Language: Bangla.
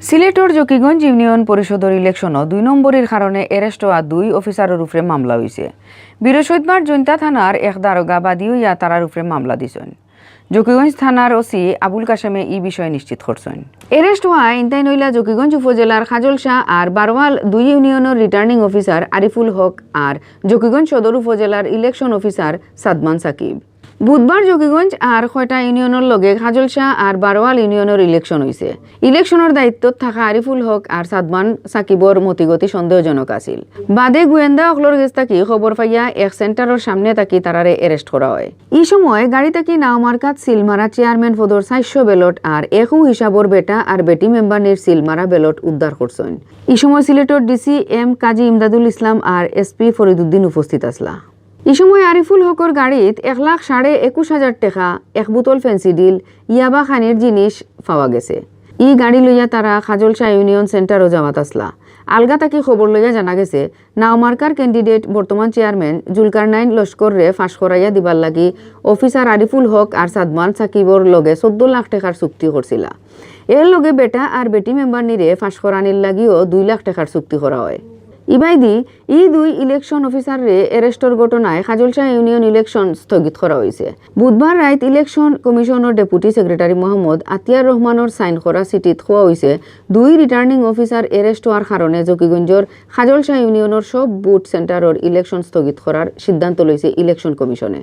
সিলেটর জকিগঞ্জ ইউনিয়ন পরিষদের ইলেকশনও ২ নম্বরের কারণে এরেস্ট হওয়া ২ অফিসারের উপরে মামলা হয়েছে। বৃহস্পতিবার জৈন্তা থানার এক দারোগা বাদী হইয়া তারার উপরে মামলা দিছেন। জকিগঞ্জ থানার ওসি আবুল কাশেমে এই বিষয় নিশ্চিত করছেন। এরেস্ট হওয়া ইনতাই নইলা জকিগঞ্জ উপজেলার খাজল শাহ আর বারওয়াল ২ ইউনিয়নের রিটার্নিং অফিসার আরিফুল হক আর জকিগঞ্জ সদর উপজেলার ইলেকশন অফিসার সাদমান সাকিব। বুধবার জকিগঞ্জ আর কয়টা ইউনিয়নের লগে খাজল শাহ আর বারওয়াল ইউনিয়নের ইলেকশন হয়েছে। ইলেকশনের দায়িত্বত থাকা আরিফুল হক আর সাদমান সাকিবর মতিগতি সন্দেহজনক আছিল। বাদে গোয়েন্দা অকলর গেছ থাকি খবর পাইয়া এক সেন্টারের সামনে থাকি তারারে এরেস্ট করা হয়। এই সময় গাড়ি থাকি নাওমার্কাত সিলমারা চেয়ারম্যান পদর ৪০০ ব্যালট আর একু হিসাবর বেটা আর বেটি মেম্বারনির সিলমারা ব্যালট উদ্ধার করছেন। এই সময় সিলেটর ডিসি এম কাজী ইমদাদুল ইসলাম আর এসপি ফরিদুদ্দিন উপস্থিত আসলা। এই সময় আরিফুল হকর গাড়িত ১,২১,৫০০ টাকা, এক বোতল ফেন্সিডিল, ইয়াবা খানির জিনিস পাওয়া গেছে। ই গাড়ি লইয়া তারা খাজল শাহ ইউনিয়ন সেন্টারও যাওয়াত আসলা। আলগা তাকি খবর লইয়া জানা গেছে নাওমার্কার ক্যান্ডিডেট বর্তমান চেয়ারম্যান জুলকারনাইন লস্কররে ফাঁস করাইয়া দিবার লাগি অফিসার আরিফুল হক আর সাদমান সাকিবর লগে ১৪ লাখ টাকার চুক্তি করছিলা। এর লগে বেটা আর বেটি মেম্বার নিরে ফাঁস করানির লাগিও ২ লাখ টাকার চুক্তি করা হয়। ইবাইদি ই ২ ইলেকশন অফিসাররে এরেস্টর ঘটনায় খাজলশাহ ইউনিয়ন ইলেকশন স্থগিত করা হয়েছে। বুধবার রাত ইলেকশন কমিশনের ডেপুটি সেক্রেটারি মোহাম্মদ আতিয়ার রহমানের সাইন করা চিঠিত খোয়া হয়েছে ২ রিটার্নিং অফিসার এরেস্ট হওয়ার কারণে জকিগঞ্জর খাজলশাহ ইউনিয়নের সব বুথ সেন্টারের ইলেকশন স্থগিত করার সিদ্ধান্ত লইছে ইলেকশন কমিশনে।